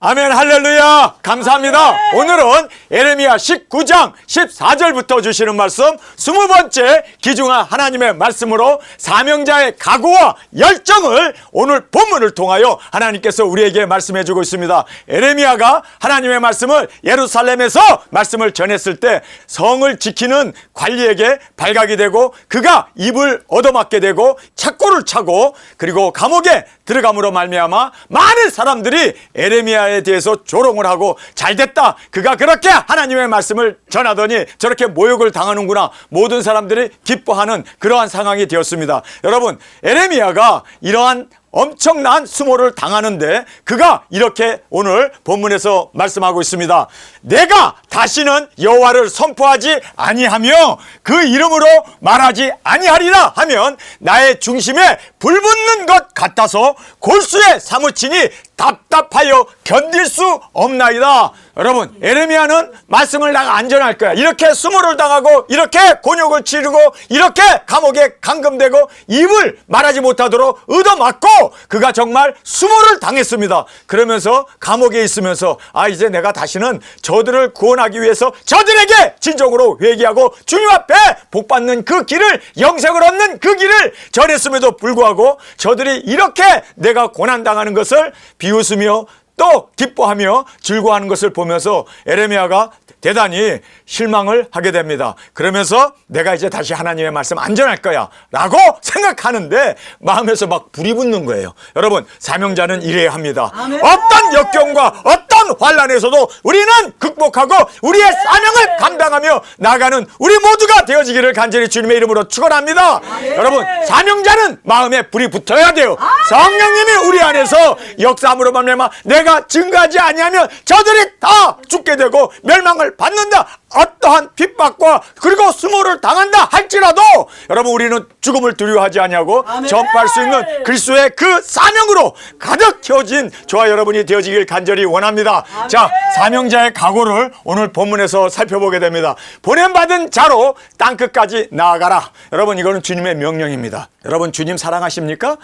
아멘, 할렐루야. 감사합니다. 오늘은 예레미야 19장 14절부터 주시는 말씀 20번째 귀중한 하나님의 말씀으로 사명자의 각오와 열정을 오늘 본문을 통하여 하나님께서 우리에게 말씀해 주고 있습니다. 예레미야가 하나님의 말씀을 예루살렘에서 말씀을 전했을 때 성을 지키는 관리에게 발각이 되고 그가 입을 얻어맞게 되고 착고를 차고 그리고 감옥에 들어감으로 말미암아 많은 사람들이 예레미야에 대해서 조롱을 하고 잘됐다, 그가 그렇게 하나님의 말씀을 전하더니 저렇게 모욕을 당하는구나, 모든 사람들이 기뻐하는 그러한 상황이 되었습니다. 여러분, 예레미야가 이러한 엄청난 수모를 당하는데 그가 이렇게 오늘 본문에서 말씀하고 있습니다. 내가 다시는 여호와를 선포하지 아니하며 그 이름으로 말하지 아니하리라 하면 나의 중심에 불 붙는 것 같아서 골수에 사무치니 답답하여 견딜 수 없나이다. 여러분, 예레미야는 말씀을 내가 안 전할 거야, 이렇게 수모를 당하고 이렇게 곤욕을 치르고 이렇게 감옥에 감금되고 입을 말하지 못하도록 얻어맞고 그가 정말 수모를 당했습니다. 그러면서 감옥에 있으면서 이제 내가 다시는 저들을 구원하기 위해서 저들에게 진정으로 회개하고 주님 앞에 복받는 그 길을, 영생을 얻는 그 길을 전했음에도 불구하고 저들이 이렇게 내가 고난당하는 것을 비웃으며 또 기뻐하며 즐거워하는 것을 보면서 예레미야가 대단히 실망을 하게 됩니다. 그러면서 내가 이제 다시 하나님의 말씀 안 전할 거야 라고 생각하는데 마음에서 막 불이 붙는 거예요. 여러분, 사명자는 이래야 합니다. 아멘. 어떤 역경과 어떤 환난에서도 우리는 극복하고 우리의 사명을 감당하며 나가는 우리 모두가 되어지기를 간절히 주님의 이름으로 축원합니다. 여러분, 사명자는 마음에 불이 붙어야 돼요. 성령님이 우리 안에서 역사함으로 말미암아 내가 증거하지 아니하면 저들이 다 죽게 되고 멸망을 받는다, 어떠한 핍박과 그리고 수모를 당한다 할지라도 여러분, 우리는 죽음을 두려워하지 아니하고 전파할 수 있는 그리스도의 그 사명으로 가득 채워진 저와 여러분이 되어지길 간절히 원합니다. 자, 사명자의 각오를 오늘 본문에서 살펴보게 됩니다. 보냄받은 자로 땅끝까지 나아가라. 여러분, 이거는 주님의 명령입니다. 여러분, 주님 사랑하십니까?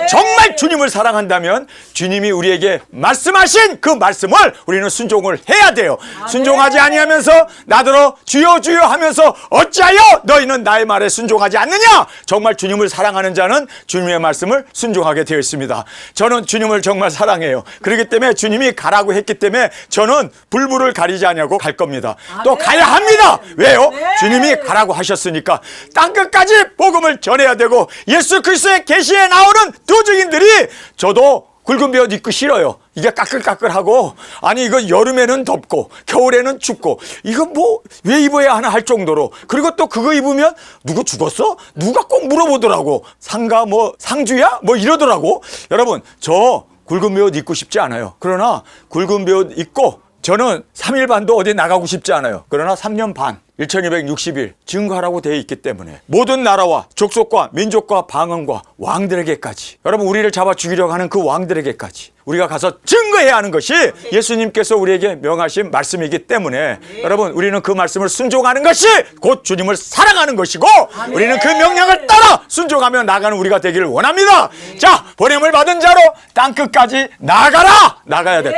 정말 주님을 사랑한다면 주님이 우리에게 말씀하신 그 말씀을 우리는 순종을 해야 돼요. 순종하지 아니하면서 나더러 주여 주여 하면서 어찌하여 너희는 나의 말에 순종하지 않느냐? 정말 주님을 사랑하는 자는 주님의 말씀을 순종하게 되어 있습니다. 저는 주님을 정말 사랑해요. 그렇기 때문에 주님이 가라고 했기 때문에 저는 불불을 가리지 않냐고 갈 겁니다. 또 가야 합니다. 왜요? 주님이 가라고 하셨으니까. 땅끝까지 복음을 전해야 되고 예수 그리스도의 계시에 나오는 두 증인들이 저도 굵은 베옷 입고 싫어요. 이게 까끌까끌하고, 아니 이거 여름에는 덥고 겨울에는 춥고 이거 뭐 왜 입어야 하나 할 정도로, 그리고 또 그거 입으면 누구 죽었어? 누가 꼭 물어보더라고. 상가 뭐 상주야? 뭐 이러더라고. 여러분, 저 굵은 베옷 입고 싶지 않아요. 그러나 굵은 베옷 입고 저는 3일 반도 어디 나가고 싶지 않아요. 그러나 3년 반 1260일 증거하라고 되어 있기 때문에 모든 나라와 족속과 민족과 방언과 왕들에게까지, 여러분, 우리를 잡아 죽이려고 하는 그 왕들에게까지 우리가 가서 증거해야 하는 것이 예수님께서 우리에게 명하신 말씀이기 때문에 여러분, 우리는 그 말씀을 순종하는 것이 곧 주님을 사랑하는 것이고 우리는 그 명령을 따라 순종하며 나가는 우리가 되기를 원합니다. 자, 보냄을 받은 자로 땅끝까지 나가라. 나가야 돼.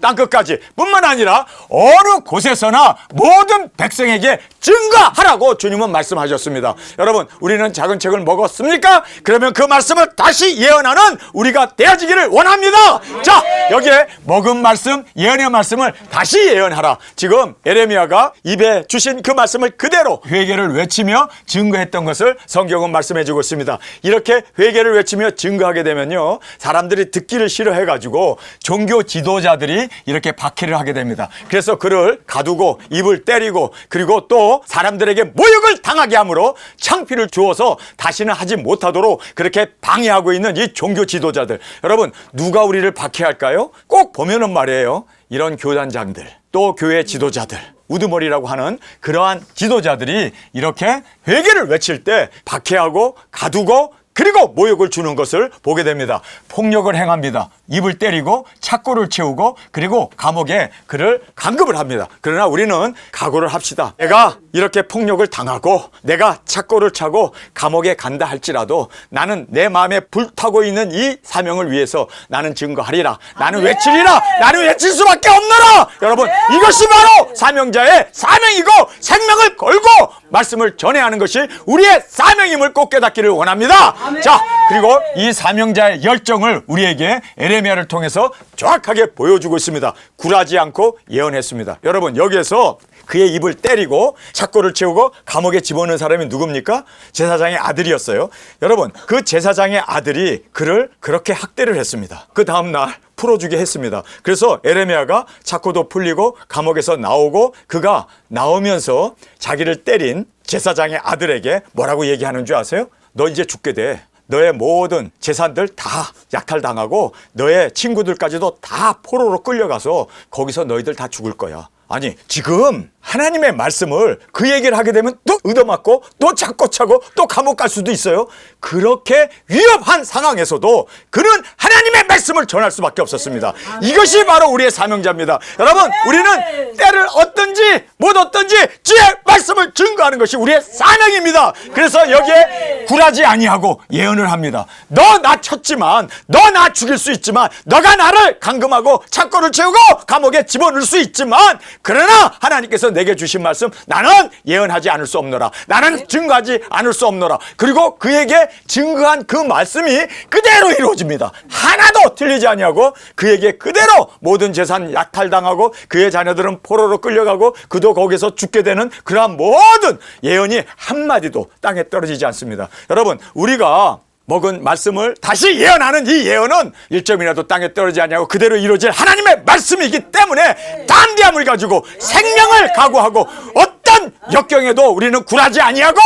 땅끝까지 뿐만 아니라 어느 곳에서나 모든 백성에게 증거하라고 주님은 말씀하셨습니다. 여러분, 우리는 작은 책을 먹었습니까? 그러면 그 말씀을 다시 예언하는 우리가 되어지기를 원합니다. 자, 여기에 먹은 말씀, 예언의 말씀을 다시 예언하라. 지금 예레미야가 입에 주신 그 말씀을 그대로 회개를 외치며 증거했던 것을 성경은 말씀해 주고 있습니다. 이렇게 회개를 외치며 증거하게 되면요, 사람들이 듣기를 싫어해가지고 종교 지도자들이 이렇게 박해를 하게 됩니다. 그래서 그를 가두고 입을 때리고 그리고 또 사람들에게 모욕을 당하게 함으로 창피를 주어서 다시는 하지 못하도록 그렇게 방해하고 있는 이 종교 지도자들. 여러분, 누가 우리를 박해할까요? 꼭 보면은 말이에요, 이런 교단장들, 또 교회 지도자들, 우두머리라고 하는 그러한 지도자들이 이렇게 회개를 외칠 때 박해하고 가두고 그리고 모욕을 주는 것을 보게 됩니다. 폭력을 행합니다. 입을 때리고 착고를 채우고 그리고 감옥에 그를 감금을 합니다. 그러나 우리는 각오를 합시다. 내가 이렇게 폭력을 당하고 내가 착고를 차고 감옥에 간다 할지라도 나는 내 마음에 불타고 있는 이 사명을 위해서 나는 증거하리라. 나는 외치리라. 나는 외칠 수밖에 없노라. 여러분, 이것이 바로 사명자의 사명이고 생명을 걸고 말씀을 전해야 하는 것이 우리의 사명임을 꼭 깨닫기를 원합니다. 자, 그리고 이 사명자의 열정을 우리에게 에레미야를 통해서 정확하게 보여주고 있습니다. 굴하지 않고 예언했습니다. 여러분, 여기에서 그의 입을 때리고 착고를 채우고 감옥에 집어넣은 사람이 누굽니까? 제사장의 아들이었어요. 여러분, 그 제사장의 아들이 그를 그렇게 학대를 했습니다. 그 다음날 풀어주게 했습니다. 그래서 에레미야가 착고도 풀리고 감옥에서 나오고 그가 나오면서 자기를 때린 제사장의 아들에게 뭐라고 얘기하는 줄 아세요? 너 이제 죽게 돼. 너의 모든 재산들 다 약탈당하고 너의 친구들까지도 다 포로로 끌려가서 거기서 너희들 다 죽을 거야. 아니, 지금 하나님의 말씀을 그 얘기를 하게 되면 또 얻어맞고 또 잡고 차고 또 감옥 갈 수도 있어요. 그렇게 위협한 상황에서도 그는 하나님의 말씀을 전할 수밖에 없었습니다. 이것이 바로 우리의 사명자입니다. 여러분, 우리는 때를 얻든지 못 얻든지 주의 말씀을 증거하는 것이 우리의 사명입니다. 그래서 여기에 굴하지 아니하고 예언을 합니다. 너 나 쳤지만, 너 나 죽일 수 있지만, 너가 나를 감금하고 착고를 채우고 감옥에 집어넣을 수 있지만, 그러나 하나님께서 내게 주신 말씀 나는 예언하지 않을 수 없노라. 나는 증거하지 않을 수 없노라. 그리고 그에게 증거한 그 말씀이 그대로 이루어집니다. 하나도 틀리지 아니하고 그에게 그대로 모든 재산 약탈당하고 그의 자녀들은 포로로 끌려가고 그도 거기서 죽게 되는 그러한 모든 예언이 한마디도 땅에 떨어지지 않습니다. 여러분, 우리가 먹은 말씀을 다시 예언하는 이 예언은 1점이라도 땅에 떨어지지 않냐고 그대로 이루어질 하나님의 말씀이기 때문에 담대함을 가지고 생명을 각오하고 어떤 역경에도 우리는 굴하지 아니하고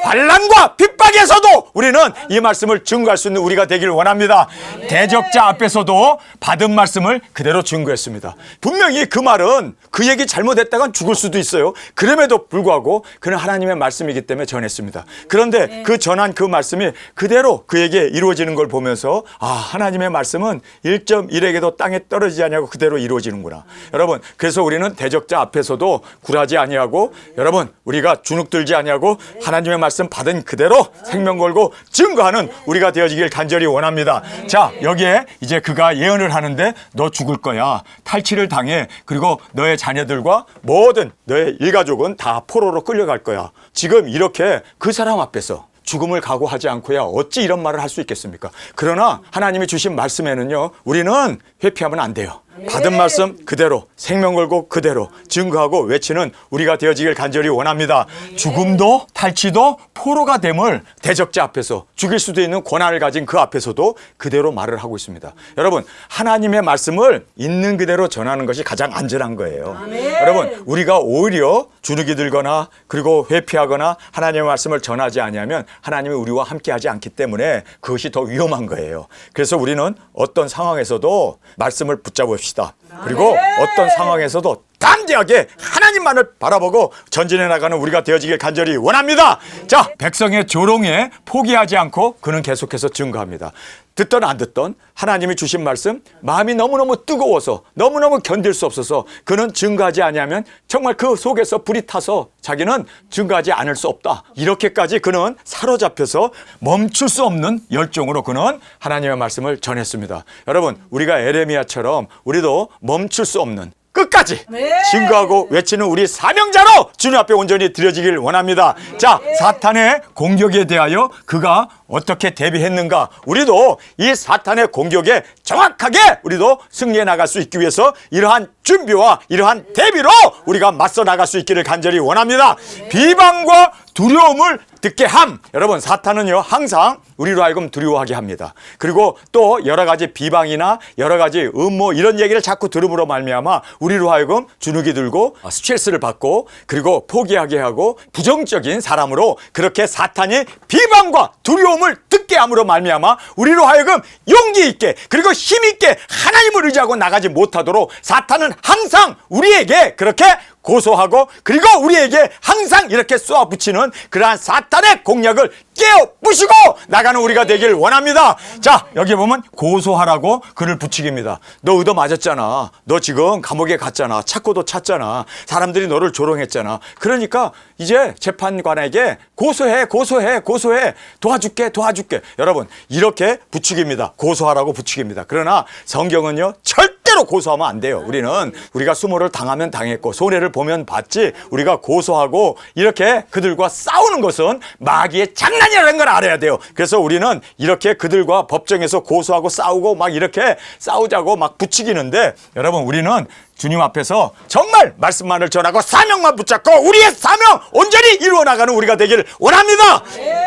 환난과 핍박에서도 우리는 이 말씀을 증거할 수 있는 우리가 되기를 원합니다. 대적자 앞에서도 받은 말씀을 그대로 증거했습니다. 분명히 그 말은 그 얘기 잘못했다간 죽을 수도 있어요. 그럼에도 불구하고 그는 하나님의 말씀이기 때문에 전했습니다. 그런데 그 전한 그 말씀이 그대로 그에게 이루어지는 걸 보면서 아, 하나님의 말씀은 1.1에게도 땅에 떨어지지 아니하고 그대로 이루어지는구나. 여러분, 그래서 우리는 대적자 앞에서도 굴하지 아니하고 여러분, 우리가 주눅들지 아니하고 하나님의 말씀 받은 그대로 생명 걸고 증거하는 우리가 되어지길 간절히 원합니다. 자, 여기에 이제 그가 예언을 하는데 너 죽을 거야. 탈취를 당해. 그리고 너의 자녀들과 모든 너의 일가족은 다 포로로 끌려갈 거야. 지금 이렇게 그 사람 앞에서 죽음을 각오하지 않고야 어찌 이런 말을 할 수 있겠습니까? 그러나 하나님이 주신 말씀에는요, 우리는 회피하면 안 돼요. 받은 말씀 그대로 생명 걸고 그대로 증거하고 외치는 우리가 되어지길 간절히 원합니다. 죽음도 탈취도 포로가 됨을 대적자 앞에서 죽일 수도 있는 권한을 가진 그 앞에서도 그대로 말을 하고 있습니다. 여러분, 하나님의 말씀을 있는 그대로 전하는 것이 가장 안전한 거예요. 여러분, 우리가 오히려 주눅이 들거나 그리고 회피하거나 하나님의 말씀을 전하지 아니하면 하나님이 우리와 함께하지 않기 때문에 그것이 더 위험한 거예요. 그래서 우리는 어떤 상황에서도 말씀을 붙잡읍시다. 그리고 어떤 상황에서도 담대하게 하나님만을 바라보고 전진해 나가는 우리가 되어지길 간절히 원합니다. 자, 백성의 조롱에 포기하지 않고 그는 계속해서 증거합니다. 듣던 안 듣던 하나님이 주신 말씀 마음이 너무너무 뜨거워서 너무너무 견딜 수 없어서 그는 증거하지 아니하면 정말 그 속에서 불이 타서 자기는 증거하지 않을 수 없다. 이렇게까지 그는 사로잡혀서 멈출 수 없는 열정으로 그는 하나님의 말씀을 전했습니다. 여러분, 우리가 에레미야처럼 우리도 멈출 수 없는 끝까지 증거하고 외치는 우리 사명자로 주님 앞에 온전히 드려지길 원합니다. 자, 사탄의 공격에 대하여 그가 어떻게 대비했는가? 우리도 이 사탄의 공격에 정확하게 우리도 승리해 나갈 수 있기 위해서 이러한 준비와 이러한 대비로 우리가 맞서 나갈 수 있기를 간절히 원합니다. 비방과 두려움을 듣게 함. 여러분, 사탄은요 항상 우리로 하여금 두려워하게 합니다. 그리고 또 여러 가지 비방이나 여러 가지 음모 이런 얘기를 자꾸 들음으로 말미암아 우리로 하여금 주눅이 들고 스트레스를 받고 그리고 포기하게 하고 부정적인 사람으로 그렇게 사탄이 비방과 두려움을 듣게 함으로 말미암아 우리로 하여금 용기 있게 그리고 힘 있게 하나님을 의지하고 나가지 못하도록 사탄은 항상 우리에게 그렇게 고소하고 그리고 우리에게 항상 이렇게 쏘아붙이는 그러한 사탄의 공략을 깨어 부시고 나가는 우리가 되길 원합니다. 자, 여기 보면 고소하라고 글을 붙이기입니다. 너 의도 맞았잖아. 너 지금 감옥에 갔잖아. 찾고도 찾잖아. 사람들이 너를 조롱했잖아. 그러니까 이제 재판관에게 고소해. 도와줄게. 여러분, 이렇게 붙이기입니다. 고소하라고 붙이기입니다. 그러나 성경은요, 절대로 고소하면 안 돼요. 우리가 수모를 당하면 당했고 손해를 보면 봤지, 우리가 고소하고 이렇게 그들과 싸우는 것은 마귀의 장난이라는 걸 알아야 돼요. 그래서 우리는 이렇게 그들과 법정에서 고소하고 싸우고 막 이렇게 싸우자고 막 부추기는데, 여러분, 우리는 주님 앞에서 정말 말씀만을 전하고 사명만 붙잡고 우리의 사명 온전히 이루어나가는 우리가 되기를 원합니다.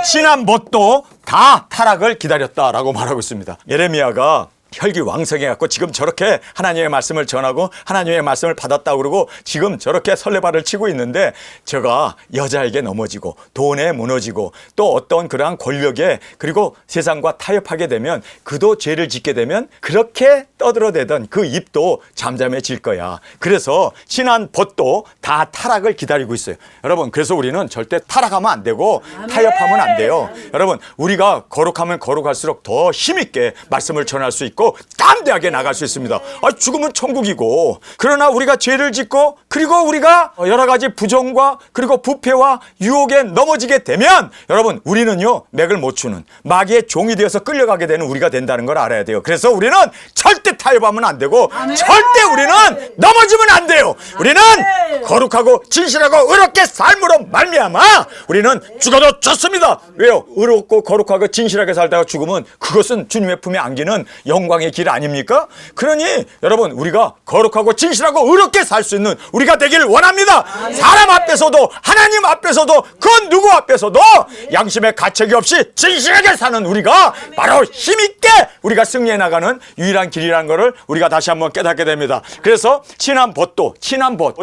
신한 뭣도 다 타락을 기다렸다라고 말하고 있습니다. 예레미야가 혈기왕성해갖고 지금 저렇게 하나님의 말씀을 전하고 하나님의 말씀을 받았다고 그러고 지금 저렇게 설레발을 치고 있는데, 제가 여자에게 넘어지고 돈에 무너지고 또 어떤 그러한 권력에 그리고 세상과 타협하게 되면, 그도 죄를 짓게 되면 그렇게 떠들어대던 그 입도 잠잠해질 거야. 그래서 신한 벗도 다 타락을 기다리고 있어요. 여러분, 그래서 우리는 절대 타락하면 안 되고 타협하면 안 돼요. 여러분, 우리가 거룩하면 거룩할수록 더 힘있게 말씀을 전할 수 있고 담대하게 나갈 수 있습니다. 죽음은 천국이고, 그러나 우리가 죄를 짓고 그리고 우리가 여러 가지 부정과 그리고 부패와 유혹에 넘어지게 되면, 여러분, 우리는요 맥을 못 추는 마귀의 종이 되어서 끌려가게 되는 우리가 된다는 걸 알아야 돼요. 그래서 우리는 절대 타협하면 안 되고 절대 우리는 넘어지면 안 돼요. 우리는 거룩하고 진실하고 의롭게 삶으로 말미암아 우리는 죽어도 좋습니다. 왜요? 의롭고 거룩하고 진실하게 살다가 죽으면 그것은 주님의 품에 안기는 영광의 길 아닙니까? 그러니 여러분, 우리가 거룩하고 진실하고 의롭게 살 수 있는 우리가 되길 원합니다. 사람 앞에서도 하나님 앞에서도 그 누구 앞에서도 양심의 가책이 없이 진실하게 사는 우리가 바로 힘있게 우리가 승리해 나가는 유일한 길이라는 것을 우리가 다시 한번 깨닫게 됩니다. 그래서 친한 벗도,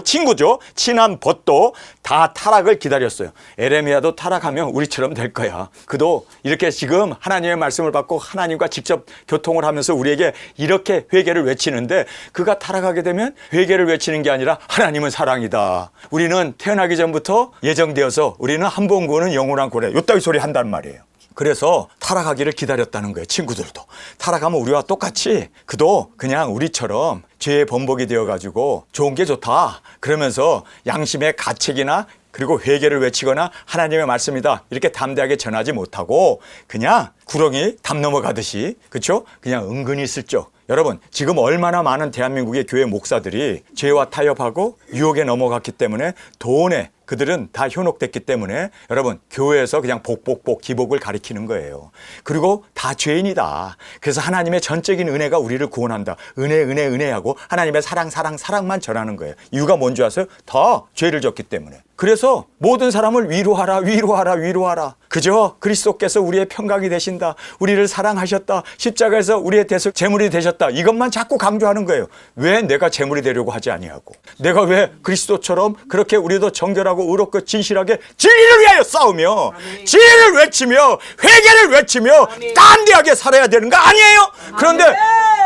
친구죠. 친한 벗도 다 타락을 기다렸어요. 에레미야도 타락하면 우리처럼 될 거야. 그도 이렇게 지금 하나님의 말씀을 받고 하나님과 직접 교통을 하면서 우리에게 이렇게 회개를 외치는데, 그가 타락하게 되면 회개를 외치는 게 아니라 하나님은 사랑이다. 우리는 태어나기 전부터 예정되어서 우리는 한 번 구원은 영원한 고래, 요따위 소리 한단 말이에요. 그래서 타락하기를 기다렸다는 거예요. 친구들도 타락하면 우리와 똑같이 그도 그냥 우리처럼 죄의 번복이 되어가지고 좋은 게 좋다 그러면서 양심의 가책이나 그리고 회개를 외치거나 하나님의 말씀이다 이렇게 담대하게 전하지 못하고 그냥 구렁이 담 넘어가듯이, 그렇죠? 그냥 은근히 슬쩍. 여러분, 지금 얼마나 많은 대한민국의 교회 목사들이 죄와 타협하고 유혹에 넘어갔기 때문에, 돈에 그들은 다 현혹됐기 때문에 여러분, 교회에서 그냥 복복복 기복을 가리키는 거예요. 그리고 다 죄인이다. 그래서 하나님의 전적인 은혜가 우리를 구원한다. 은혜하고 하나님의 사랑만 전하는 거예요. 이유가 뭔지 아세요? 다 죄를 졌기 때문에. 그래서 모든 사람을 위로하라. 그저 그리스도께서 우리의 평강이 되신다. 우리를 사랑하셨다. 십자가에서 우리의 대속 제물이 되셨다. 이것만 자꾸 강조하는 거예요. 왜 내가 제물이 되려고 하지 아니하고, 내가 왜 그리스도처럼 그렇게 우리도 정결하고 의롭고 진실하게 진리를 위하여 싸우며 진리를 외치며 회개를 외치며 담대하게 살아야 되는 거 아니에요? 그런데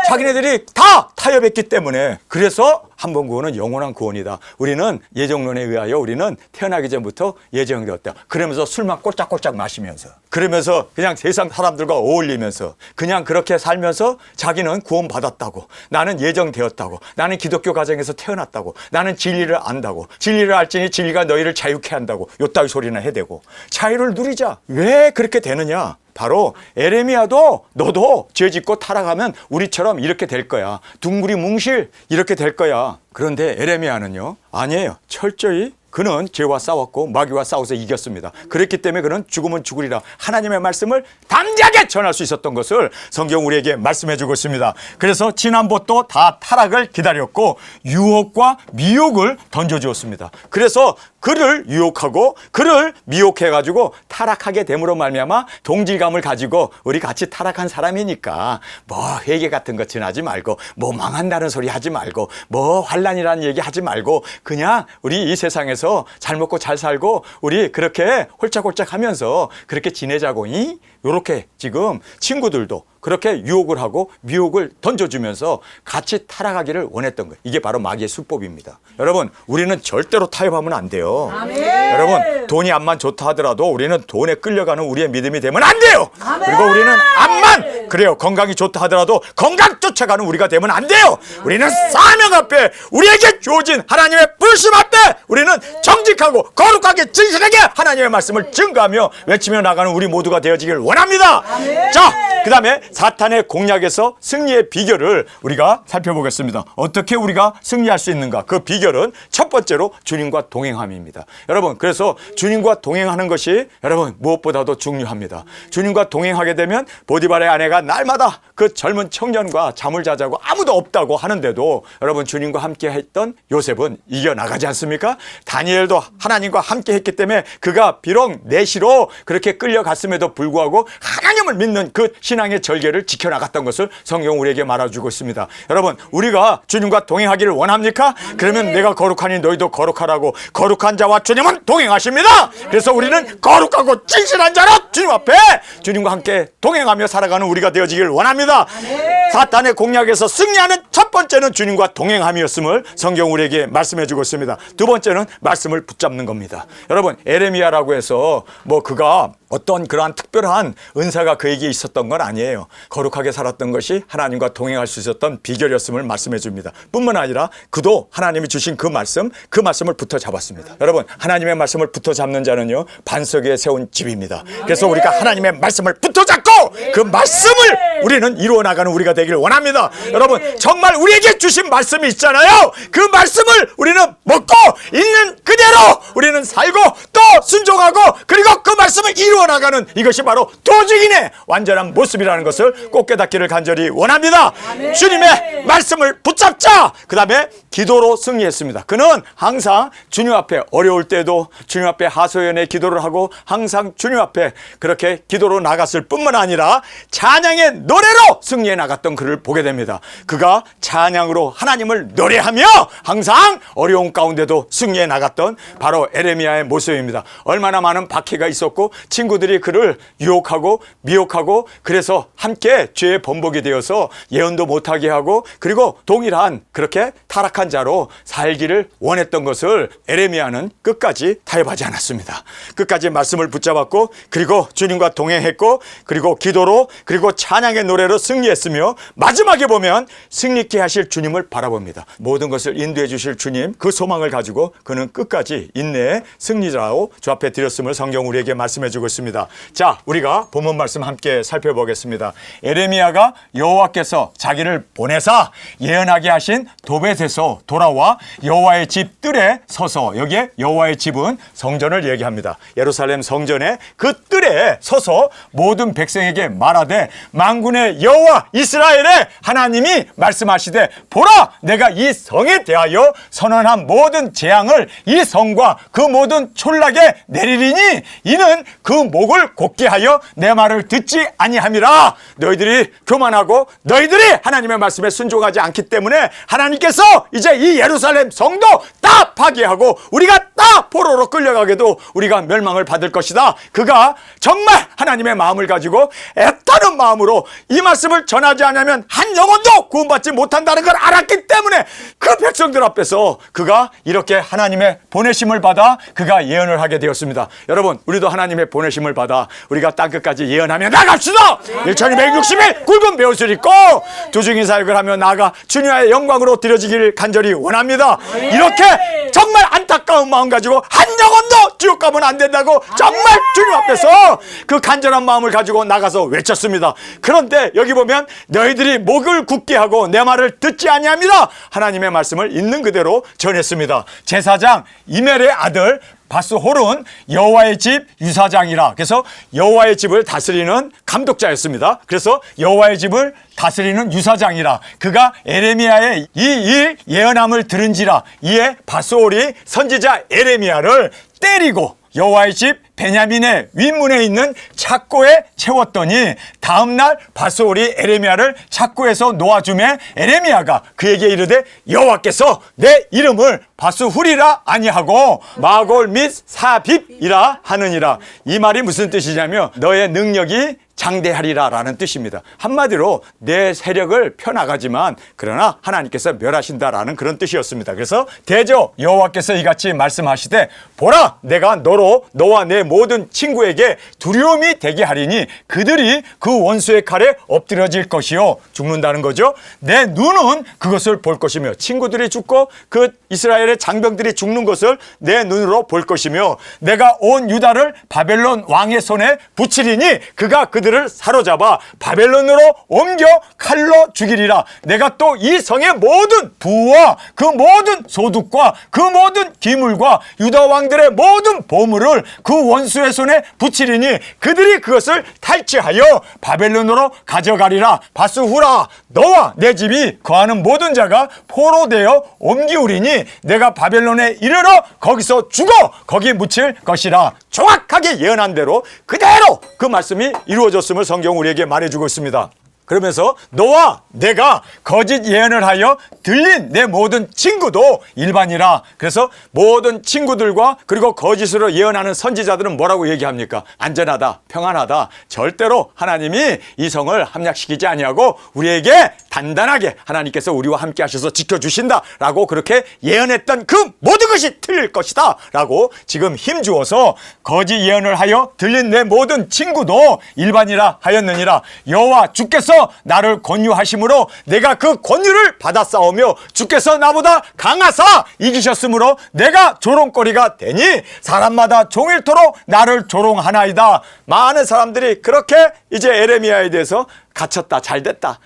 자기네들이 다 타협했기 때문에, 그래서 한 번 구원은 영원한 구원이다. 우리는 예정론에 의하여 우리는 태어나기 전부터 예정되었다. 그러면서 술만 꼴짝꼴짝 마시면서, 그러면서 그냥 세상 사람들과 어울리면서 그냥 그렇게 살면서 자기는 구원받았다고, 나는 예정되었다고, 나는 기독교 가정에서 태어났다고, 나는 진리를 안다고, 진리를 알지니 진리가 너희를 자유케 한다고 요따위 소리나 해대고 자유를 누리자. 왜 그렇게 되느냐? 바로 에레미야도 너도 죄 짓고 타락하면 우리처럼 이렇게 될 거야. 둥그리 뭉실 이렇게 될 거야. 그런데 에레미야는요, 아니에요. 철저히 그는 죄와 싸웠고 마귀와 싸워서 이겼습니다. 그랬기 때문에 그는 죽으면 죽으리라 하나님의 말씀을 담대하게 전할 수 있었던 것을 성경 우리에게 말씀해 주고 있습니다. 그래서 지난번도 다 타락을 기다렸고 유혹과 미혹을 던져주었습니다. 그래서 그를 유혹하고 그를 미혹해가지고 타락하게 됨으로 말미암아 동질감을 가지고 우리 같이 타락한 사람이니까 뭐 회개 같은 거 지나지 말고 뭐 망한다는 소리 하지 말고 뭐 환난이라는 얘기 하지 말고 그냥 우리 이 세상에서 하면서 잘 먹고 잘 살고 우리 그렇게 홀짝홀짝 하면서 그렇게 지내자고. 요렇게 지금 친구들도 그렇게 유혹을 하고 미혹을 던져주면서 같이 타락하기를 원했던 거예요. 이게 바로 마귀의 수법입니다. 여러분, 우리는 절대로 타협하면 안 돼요. 아멘. 여러분, 돈이 암만 좋다 하더라도 우리는 돈에 끌려가는 우리의 믿음이 되면 안 돼요. 아멘. 그리고 우리는 암만 그래요, 건강이 좋다 하더라도 건강 쫓아가는 우리가 되면 안 돼요. 우리는 사명 앞에 우리에게 주어진 하나님의 부르심 앞에 우리는 정직하고 거룩하게 진실하게 하나님의 말씀을 증거하며 외치며 나가는 우리 모두가 되어지길 원합니다. 아멘. 자, 그 다음에 사탄의 공략에서 승리의 비결을 우리가 살펴보겠습니다. 어떻게 우리가 승리할 수 있는가? 그 비결은 첫 번째로 주님과 동행함입니다. 여러분, 그래서 주님과 동행하는 것이 여러분 무엇보다도 중요합니다. 주님과 동행하게 되면 보디발의 아내가 날마다 그 젊은 청년과 잠을 자자고 아무도 없다고 하는데도 여러분 주님과 함께 했던 요셉은 이겨나가지 않습니까? 다니엘도 하나님과 함께 했기 때문에 그가 비록 내시로 그렇게 끌려갔음에도 불구하고 하나님을 믿는 그 신앙의 절개를 지켜나갔던 것을 성경 우리에게 말해주고 있습니다. 여러분, 우리가 주님과 동행하기를 원합니까? 그러면 내가 거룩하니 너희도 거룩하라고. 거룩한 자와 주님은 동행하십니다. 그래서 우리는 거룩하고 진실한 자로 주님 앞에 주님과 함께 동행하며 살아가는 우리가 되어지길 원합니다. 사탄의 공략에서 승리하는 첫 번째는 주님과 동행함이었음을 성경 우리에게 말씀해주고 있습니다. 두 번째는 말씀을 붙잡는 겁니다. 여러분, 에레미야라고 해서 그가 어떤 그러한 특별한 은사가 그에게 있었던 건 아니에요. 거룩하게 살았던 것이 하나님과 동행할 수 있었던 비결이었음을 말씀해 줍니다. 뿐만 아니라 그도 하나님이 주신 그 말씀을 붙어 잡았습니다. 여러분, 하나님의 말씀을 붙어 잡는 자는요, 반석 위에 세운 집입니다. 그래서 우리가 하나님의 말씀을 붙어 잡고 그 말씀을 우리는 이루어 나가는 우리가 되기를 원합니다. 여러분, 정말 우리에게 주신 말씀이 있잖아요. 그 말씀을 우리는 먹고 있는 그대로 우리는 살고 또 순종하고 그리고 그 말씀을 이루어 나가는 이것이 바로 도직인의 완전한 모습이라는 것을 꼭 깨닫기를 간절히 원합니다. 아멘. 주님의 말씀을 붙잡자. 그 다음에 기도로 승리했습니다. 그는 항상 주님 앞에 어려울 때도 주님 앞에 하소연의 기도를 하고 항상 주님 앞에 그렇게 기도로 나갔을 뿐만 아니라 찬양의 노래로 승리해 나갔던 그를 보게 됩니다. 그가 찬양으로 하나님을 노래하며 항상 어려운 가운데도 승리해 나갔던 바로 에레미야의 모습입니다. 얼마나 많은 박해가 있었고 친구들이 그를 유혹하고 미혹하고 그래서 함께 죄의 번복이 되어서 예언도 못하게 하고 그리고 동일한 그렇게 타락한 자로 살기를 원했던 것을 에레미야는 끝까지 타협하지 않았습니다. 끝까지 말씀을 붙잡았고 그리고 주님과 동행했고 그리고 기도로 그리고 찬양의 노래로 승리했으며 마지막에 보면 승리케 하실 주님을 바라봅니다. 모든 것을 인도해 주실 주님, 그 소망을 가지고 그는 끝까지 인내의 승리자로 주 앞에 드렸음을 성경 우리에게 말씀해 주고 있습니다. 자, 우리가 본문 말씀 함께 살펴보겠습니다. 에레미야가 여호와께서 자기를 보내사 예언하게 하신 도벳에서 돌아와 여호와의 집 뜰에 서서, 여기에 여호와의 집은 성전을 얘기합니다. 예루살렘 성전의 그 뜰에 서서 모든 백성에게 말하되 만군의 여호와 이스라엘의 하나님이 말씀하시되 보라, 내가 이 성에 대하여 선언한 모든 재앙을 이 성과 그 모든 촌락에 내리리니 이는 그 목을 곧게 하여 내 말을 듣지 아니함이라. 너희들이 교만하고 너희들이 하나님의 말씀에 순종하지 않기 때문에 하나님께서 이제 이 예루살렘 성도 다 파괴하고 우리가 다 포로로 끌려가게도 우리가 멸망을 받을 것이다. 그가 정말 하나님의 마음을 가지고 애타는 마음으로 이 말씀을 전하지 않으면 한 영혼도 구원받지 못한다는 걸 알았기 때문에 그 백성들 앞에서 그가 이렇게 하나님의 보내심을 받아 그가 예언을 하게 되었습니다. 여러분, 우리도 하나님의 보내심을 받아 우리가 땅끝까지 예언하며 나갑시다. 1260일 굵은 베옷을 입고 두중인 사역을 하며 나아가 주님의 영광으로 드려지기를 간절히 원합니다. 이렇게 정말 안타까운 마음 가지고 한 영혼도 지옥 가면 안 된다고 정말 주님 앞에서 그 간절한 마음을 가지고 나가서 외쳤습니다. 그런데 여기 보면 너희들이 목을 굳게 하고 내 말을 듣지 아니함이라 하나님의 말씀을 있는 그대로 전했습니다. 제사장 이멜의 아들 바스홀은 여호와의 집 유사장이라. 그래서 여호와의 집을 다스리는 감독자였습니다. 그래서 여호와의 집을 다스리는 유사장이라. 그가 에레미야의 이 일 예언함을 들은지라. 이에 바스홀이 선지자 에레미야를 때리고 여호와의 집 베냐민의 윗문에 있는 착고에 채웠더니 다음날 밧소울이 에레미야를 착고에서 놓아주매 에레미야가 그에게 이르되 여호와께서 내 이름을 밧소훌이라 아니하고 마골 및 사빕이라 하느니라. 이 말이 무슨 뜻이냐면 너의 능력이 장대하리라 라는 뜻입니다. 한마디로 내 세력을 펴나가지만 그러나 하나님께서 멸하신다라는 그런 뜻이었습니다. 그래서 대저 여호와께서 이같이 말씀하시되 보라 내가 너로 너와 내 모든 친구에게 두려움이 되게 하리니 그들이 그 원수의 칼에 엎드려질 것이요 죽는다는 거죠. 내 눈은 그것을 볼 것이며 친구들이 죽고 그 이스라엘의 장병들이 죽는 것을 내 눈으로 볼 것이며 내가 온 유다를 바벨론 왕의 손에 붙이리니 그가 그들을 사로잡아 바벨론으로 옮겨 칼로 죽이리라. 내가 또 이 성의 모든 부와 그 모든 소득과 그 모든 기물과 유다 왕들의 모든 보물을 그 원수의 손에 붙이리니 그들이 그것을 탈취하여 바벨론으로 가져가리라. 밧소훌아 너와 내 집이 거하는 모든 자가 포로되어 옮기우리니 내가 바벨론에 이르러 거기서 죽어 거기 묻힐 것이라. 정확하게 예언한 대로 그대로 그 말씀이 이루어졌음을 성경 우리에게 말해주고 있습니다. 그러면서 너와 내가 거짓 예언을 하여 들린 내 모든 친구도 일반이라. 그래서 모든 친구들과 그리고 거짓으로 예언하는 선지자들은 뭐라고 얘기합니까? 안전하다, 평안하다. 절대로 하나님이 이 성을 함락시키지 아니하고 우리에게 단단하게 하나님께서 우리와 함께 하셔서 지켜주신다 라고 그렇게 예언했던 그 모든 것이 틀릴 것이다 라고 지금 힘주어서 거짓 예언을 하여 들린 내 모든 친구도 일반이라 하였느니라. 여호와 주께서 나를 권유하심으로 내가 그 권유를 받아 싸우며 주께서 나보다 강하사 이기셨으므로 내가 조롱거리가 되니 사람마다 종일토록 나를 조롱하나이다. 많은 사람들이 그렇게 이제 에레미야에 대해서 갇혔다, 잘됐다,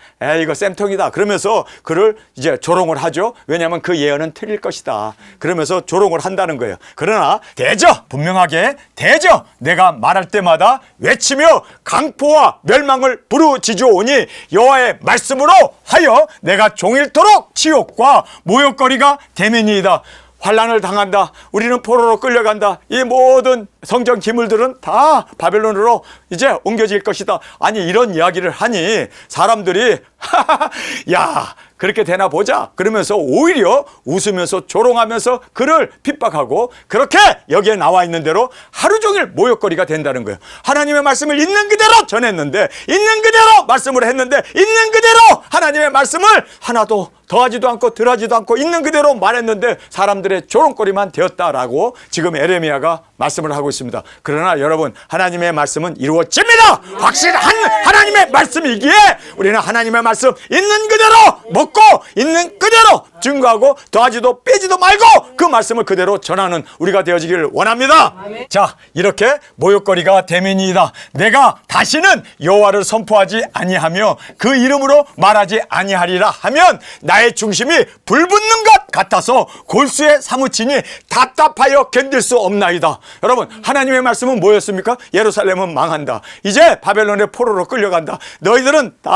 이거 쌤통이다 그러면서 그를 이제 조롱을 하죠. 왜냐하면 그 예언은 틀릴 것이다 그러면서 조롱을 한다는 거예요. 그러나 대저 분명하게 대저 내가 말할 때마다 외치며 강포와 멸망을 부르짖어오니 여호와의 말씀으로 하여 내가 종일토록 치욕과 모욕거리가 되매니이다. 환난을 당한다. 우리는 포로로 끌려간다. 이 모든 성전 기물들은 다 바벨론으로 이제 옮겨질 것이다. 아니 이런 이야기를 하니 사람들이 야 그렇게 되나 보자 그러면서 오히려 웃으면서 조롱하면서 그를 핍박하고 그렇게 여기에 나와 있는 대로 하루 종일 모욕거리가 된다는 거예요. 하나님의 말씀을 있는 그대로 전했는데 있는 그대로 말씀을 했는데 있는 그대로 하나님의 말씀을 하나도 더하지도 않고 덜하지도 않고 있는 그대로 말했는데 사람들의 조롱거리만 되었다라고 지금 에레미야가 말씀을 하고 있습니다. 그러나 여러분 하나님의 말씀은 이루어집니다. 확실한 하나님의 말씀이기에 우리는 하나님의 말씀 있는 그대로 먹고 있는 그대로 증거하고 더하지도 빼지도 말고 그 말씀을 그대로 전하는 우리가 되어지기를 원합니다. 자 이렇게 모욕거리가 되매니이다. 내가 다시는 여호와를 선포하지 아니하며 그 이름으로 말하지 아니하리라 하면 나의 중심이 불붙는 것 같아서 골수에 사무치니 답답하여 견딜 수 없나이다. 여러분 하나님의 말씀은 뭐였습니까? 예루살렘은 망한다. 이제 바벨론의 포로로 끌려간다. 너희들은 다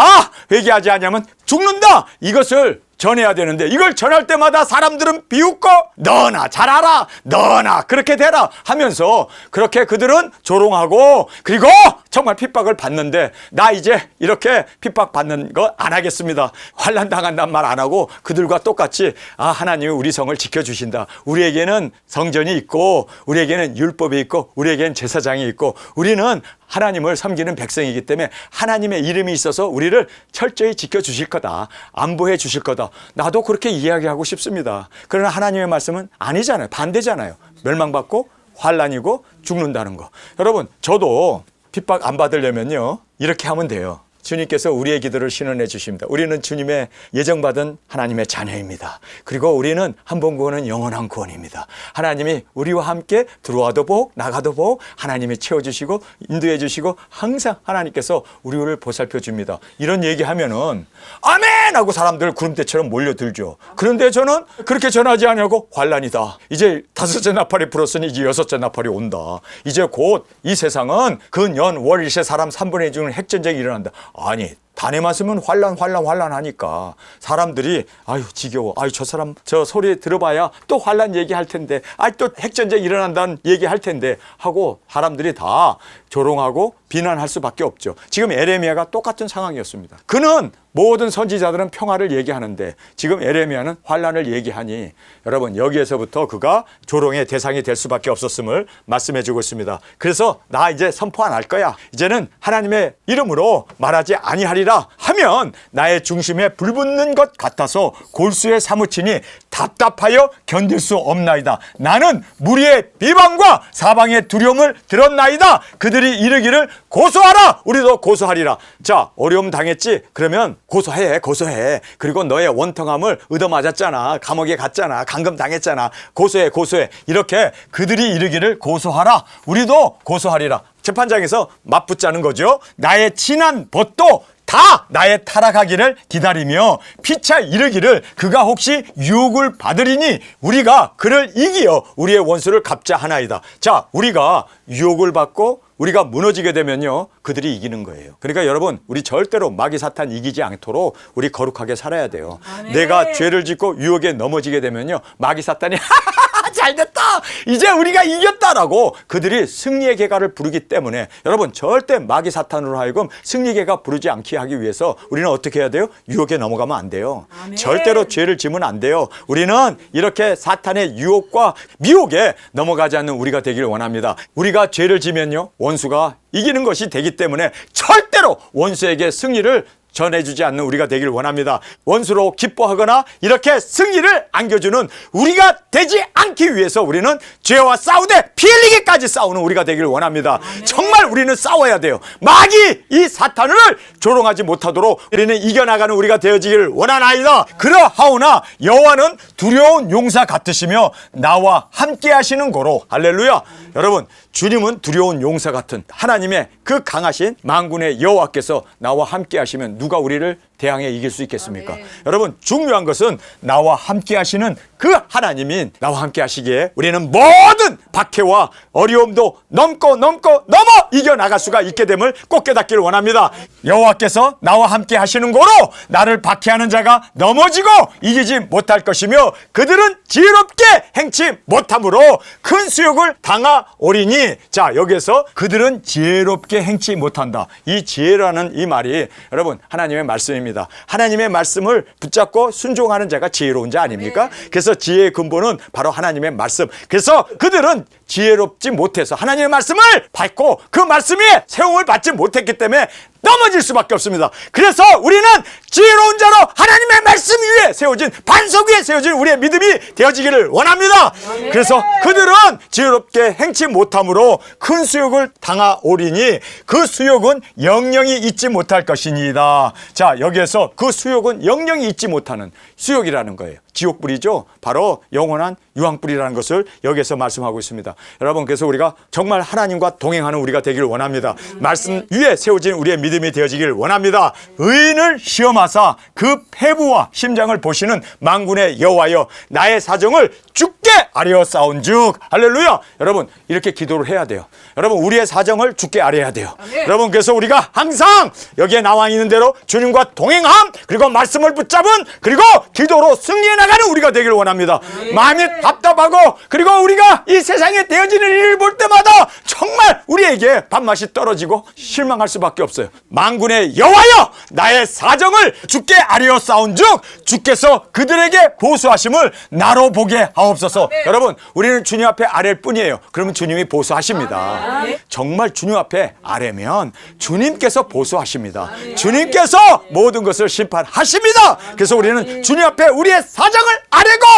회개하지 않으면 죽는다. 이것을 전해야 되는데 이걸 전할 때마다 사람들은 비웃고 너나 잘 알아 너나 그렇게 되라 하면서 그렇게 그들은 조롱하고 그리고 정말 핍박을 받는데 나 이제 이렇게 핍박받는 거 안 하겠습니다. 환난 당한다는 말 안 하고 그들과 똑같이 하나님이 우리 성을 지켜주신다. 우리에게는 성전이 있고 우리에게는 율법이 있고 우리에게는 제사장이 있고 우리는 하나님을 섬기는 백성이기 때문에 하나님의 이름이 있어서 우리를 철저히 지켜주실 거다. 안보해 주실 거다. 나도 그렇게 이야기하고 싶습니다. 그러나 하나님의 말씀은 아니잖아요. 반대잖아요. 멸망받고 환난이고 죽는다는 거. 여러분 저도 핍박 안 받으려면요 이렇게 하면 돼요. 주님께서 우리의 기도를 신원해 주십니다. 우리는 주님의 예정받은 하나님의 자녀입니다. 그리고 우리는 한 번 구원은 영원한 구원입니다. 하나님이 우리와 함께 들어와도 복 나가도 복 하나님이 채워주시고 인도해 주시고 항상 하나님께서 우리를 보살펴 줍니다. 이런 얘기하면은 아멘 하고 사람들 구름대처럼 몰려들죠. 그런데 저는 그렇게 전하지 않냐고 환난이다. 이제 5째 나팔이 불었으니 이제 6째 나팔이 온다. 이제 곧 이 세상은 그 년 월 일세 사람 3분의 2 중은 핵전쟁이 일어난다. 아니 단에만 쓰면 환란 하니까 사람들이 아유 지겨워, 아유 저 사람 저 소리 들어봐야 또 환란 얘기할 텐데, 아유 또 핵전쟁 일어난다는 얘기할 텐데 하고 사람들이 다 조롱하고 비난할 수밖에 없죠. 지금 에레미야가 똑같은 상황이었습니다. 그는 모든 선지자들은 평화를 얘기하는데 지금 에레미야는 환란을 얘기하니 여러분 여기에서부터 그가 조롱의 대상이 될 수밖에 없었음을 말씀해 주고 있습니다. 그래서 나 이제 선포 안 할 거야. 이제는 하나님의 이름으로 말하지 아니하리라 하면 나의 중심에 불붙는 것 같아서 골수에 사무치니 답답하여 견딜 수 없나이다. 나는 무리의 비방과 사방의 두려움을 들었나이다. 그들이 이르기를 고소하라. 우리도 고소하리라. 자, 어려움 당했지? 그러면 고소해. 그리고 너의 원통함을 얻어맞았잖아. 감옥에 갔잖아. 감금 당했잖아. 고소해. 이렇게 그들이 이르기를 고소하라. 우리도 고소하리라. 재판장에서 맞붙자는 거죠. 나의 친한 벗도 다 나의 타락하기를 기다리며 피차 이르기를 그가 혹시 유혹을 받으리니 우리가 그를 이기어 우리의 원수를 갚자 하나이다. 자, 우리가 유혹을 받고 우리가 무너지게 되면요, 그들이 이기는 거예요. 그러니까 여러분, 우리 절대로 마귀 사탄 이기지 않도록 우리 거룩하게 살아야 돼요. 내가 죄를 짓고 유혹에 넘어지게 되면요, 마귀 사탄이 잘됐다, 이제 우리가 이겼다라고 그들이 승리의 개가를 부르기 때문에 여러분 절대 마귀 사탄으로 하여금 승리 개가 부르지 않게 하기 위해서 우리는 어떻게 해야 돼요? 유혹에 넘어가면 안 돼요. 아멘. 절대로 죄를 지으면 안 돼요. 우리는 이렇게 사탄의 유혹과 미혹에 넘어가지 않는 우리가 되기를 원합니다. 우리가 죄를 지면요, 원수가 이기는 것이 되기 때문에 절대로 원수에게 승리를 전해주지 않는 우리가 되길 원합니다. 원수로 기뻐하거나 이렇게 승리를 안겨주는 우리가 되지 않기 위해서 우리는 죄와 싸우되 피 흘리기까지 싸우는 우리가 되길 원합니다. 아멘. 정말 우리는 싸워야 돼요. 마귀 이 사탄을 조롱하지 못하도록 우리는 이겨나가는 우리가 되어지길 원하나이다. 그러하오나 여호와는 두려운 용사 같으시며 나와 함께 하시는 고로. 할렐루야. 여러분, 주님은 두려운 용사 같은 하나님의 그 강하신 만군의 여호와께서 나와 함께 하시면 누가 우리를 대항해 이길 수 있겠습니까? 여러분, 중요한 것은 나와 함께 하시는 그 하나님인 나와 함께 하시기에 우리는 모든 박해와 어려움도 넘어 이겨나갈 수가 있게 됨을 꼭 깨닫기를 원합니다. 여호와께서 나와 함께 하시는 고로 나를 박해하는 자가 넘어지고 이기지 못할 것이며 그들은 지혜롭게 행치 못함으로 큰 수욕을 당하오리니. 자, 여기에서 그들은 지혜롭게 행치 못한다. 이 지혜라는 이 말이 여러분 하나님의 말씀입니다. 하나님의 말씀을 붙잡고 순종하는 자가 지혜로운 자 아닙니까? 그래서 지혜의 근본은 바로 하나님의 말씀. 그래서 그들은 지혜롭지 못해서 하나님의 말씀을 밟고 그 말씀이 세움을 받지 못했기 때문에 넘어질 수밖에 없습니다. 그래서 우리는 지혜로운 자로 하나님의 말씀 위에 세워진, 반석 위에 세워진 우리의 믿음이 되어지기를 원합니다. 그래서 그들은 지혜롭게 행치 못함으로 큰 수욕을 당하오리니 그 수욕은 영영이 잊지 못할 것이니이다. 자, 여기에서 그 수욕은 영영이 잊지 못하는 수욕이라는 거예요. 지옥불이죠. 바로 영원한 유황불이라는 것을 여기에서 말씀하고 있습니다. 여러분, 그래서 우리가 정말 하나님과 동행하는 우리가 되기를 원합니다. 말씀 위에 세워진 우리의 믿음이 되어지기를 원합니다. 의인을 시험하사 그 패부와 심장을 보시는 만군의 여호와여, 나의 사정을 주께 아뢰어 싸운즉. 할렐루야. 여러분, 이렇게 기도를 해야 돼요. 여러분, 우리의 사정을 주께 아뢰어야 돼요. 여러분, 그래서 우리가 항상 여기에 나와 있는 대로 주님과 동행함, 그리고 말씀을 붙잡은, 그리고 기도로 승리해 나가는 우리가 되기를 원합니다. 마음이 답답하고 그리고 우리가 이 세상에 되어지는 일을 볼 때마다 정말 우리에게 밥맛이 떨어지고 실망할 수밖에 없어요. 만군의 여호와여, 나의 사정을 주께 아뢰어 싸운즉 주께서 그들에게 보수하심을 나로 보게 하옵소서. 여러분, 우리는 주님 앞에 아랠 뿐이에요. 그러면 주님이 보수하십니다. 정말 주님 앞에 아뢰면 주님께서 보수하십니다. 주님께서 모든 것을 심판하십니다. 그래서 우리는 주님 앞에 우리의 사정을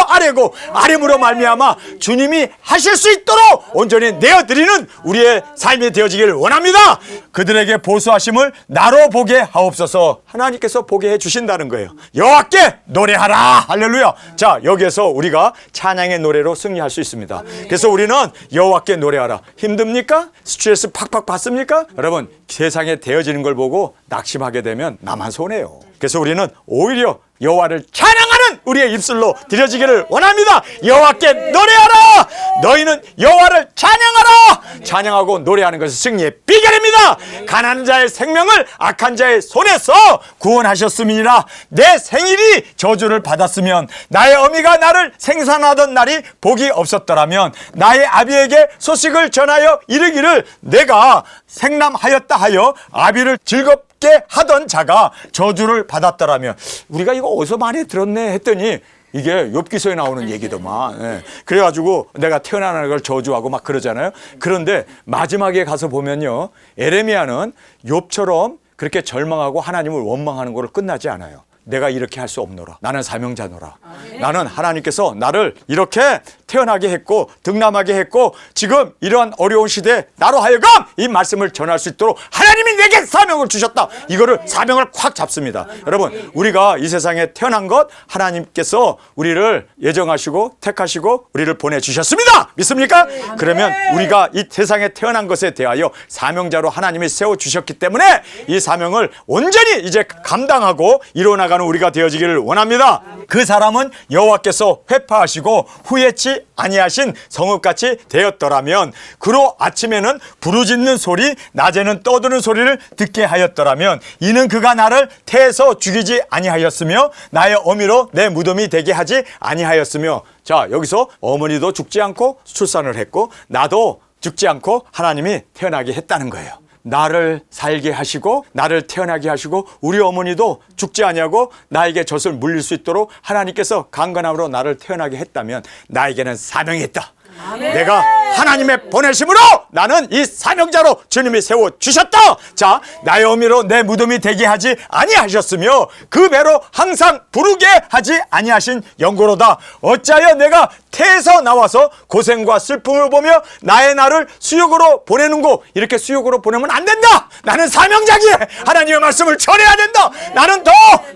아뢰고 아뢰므로 말미암아 주님이 하실 수 있도록 온전히 내어드리는 우리의 삶이 되어지기를 원합니다. 그들에게 보수하심을 나로 보게 하옵소서. 하나님께서 보게 해주신다는 거예요. 여호와께 노래하라. 할렐루야. 자, 여기에서 우리가 찬양의 노래로 승리할 수 있습니다. 그래서 우리는 여호와께 노래하라. 힘듭니까? 스트레스 팍팍 받습니까? 여러분, 세상에 되어지는 걸 보고 낙심하게 되면 나만 손해요. 그래서 우리는 오히려 여호와를 찬양하는 우리의 입술로 드려지기를 원합니다. 여호와께 노래하라. 너희는 여호와를 찬양하라. 찬양하고 노래하는 것은 승리의 비결입니다. 가난한 자의 생명을 악한 자의 손에서 구원하셨음이니라. 내 생일이 저주를 받았으면, 나의 어미가 나를 생산하던 날이 복이 없었더라면, 나의 아비에게 소식을 전하여 이르기를 내가 생남하였다 하여 아비를 즐겁게 하던 자가 저주를 받았더라면. 우리가 이거 어디서 많이 들었네 했더니 이게 욥기서에 나오는 얘기더만. 예. 그래가지고 내가 태어나는 걸 저주하고 막 그러잖아요. 그런데 마지막에 가서 보면요, 에레미야는 욥처럼 그렇게 절망하고 하나님을 원망하는 거로 끝나지 않아요. 내가 이렇게 할 수 없노라. 나는 사명자노라. 나는 하나님께서 나를 이렇게 태어나게 했고 등남하게 했고 지금 이러한 어려운 시대에 나로 하여금 이 말씀을 전할 수 있도록 하나님이 내게 사명을 주셨다. 이거를 사명을 콱 잡습니다. 여러분, 우리가 이 세상에 태어난 것 하나님께서 우리를 예정하시고 택하시고 우리를 보내주셨습니다. 믿습니까? 그러면 우리가 이 세상에 태어난 것에 대하여 사명자로 하나님이 세워주셨기 때문에 이 사명을 온전히 이제 감당하고 이루어나가는 우리가 되어지기를 원합니다. 그 사람은 여호와께서 회파하시고 후회치 아니하신 성읍같이 되었더라면, 그로 아침에는 부르짖는 소리 낮에는 떠드는 소리를 듣게 하였더라면, 이는 그가 나를 태에서 죽이지 아니하였으며 나의 어미로 내 무덤이 되게 하지 아니하였으며. 자, 여기서 어머니도 죽지 않고 출산을 했고 나도 죽지 않고 하나님이 태어나게 했다는 거예요. 나를 살게 하시고 나를 태어나게 하시고 우리 어머니도 죽지 아니하고 나에게 젖을 물릴 수 있도록 하나님께서 강건함으로 나를 태어나게 했다면 나에게는 사명이 있다. 내가 하나님의 보내심으로 나는 이 사명자로 주님이 세워주셨다. 자, 나의 어미로 내 무덤이 되게 하지 아니하셨으며 그 배로 항상 부르게 하지 아니하신 영고로다. 어찌하여 내가 태에서 나와서 고생과 슬픔을 보며 나의 날을 수욕으로 보내는고. 이렇게 수욕으로 보내면 안 된다. 나는 사명자기에 하나님의 말씀을 전해야 된다. 나는 더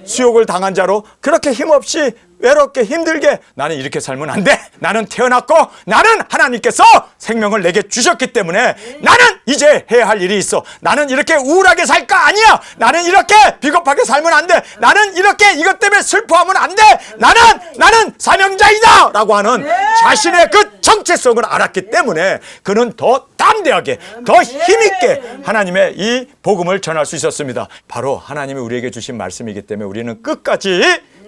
수욕을 당한 자로 그렇게 힘없이 외롭게 힘들게 나는 이렇게 살면 안 돼. 나는 태어났고 나는 하나님께서 생명을 내게 주셨기 때문에 나는 이제 해야 할 일이 있어. 나는 이렇게 우울하게 살까? 아니야. 나는 이렇게 비겁하게 살면 안 돼. 나는 이렇게 이것 때문에 슬퍼하면 안 돼. 나는 사명자이다 라고 하는 자신의 그 정체성을 알았기 때문에 그는 더 담대하게 더 힘있게 하나님의 이 복음을 전할 수 있었습니다. 바로 하나님이 우리에게 주신 말씀이기 때문에 우리는 끝까지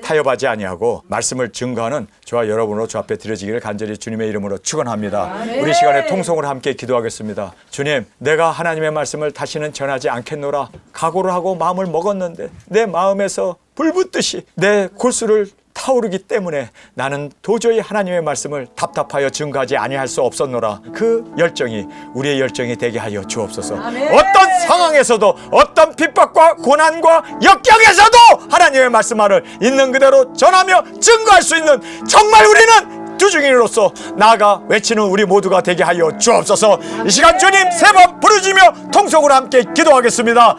타협하지 아니하고 말씀을 증거하는 저와 여러분으로 주 앞에 드려지기를 간절히 주님의 이름으로 축원합니다. 우리 시간에 통성으로 함께 기도하겠습니다. 주님, 내가 하나님의 말씀을 다시는 전하지 않겠노라 각오를 하고 마음을 먹었는데 내 마음에서 불붙듯이 내 골수를 타오르기 때문에 나는 도저히 하나님의 말씀을 답답하여 증거하지 아니할 수 없었노라. 그 열정이 우리의 열정이 되게 하여 주옵소서. 어떤 상황에서도 어떤 핍박과 고난과 역경에서도 하나님의 말씀을 있는 그대로 전하며 증거할 수 있는 정말 우리는 두중인으로서 나아가 외치는 우리 모두가 되게 하여 주옵소서. 이 시간 주님 세 번 부르짖으며 통성으로 함께 기도하겠습니다.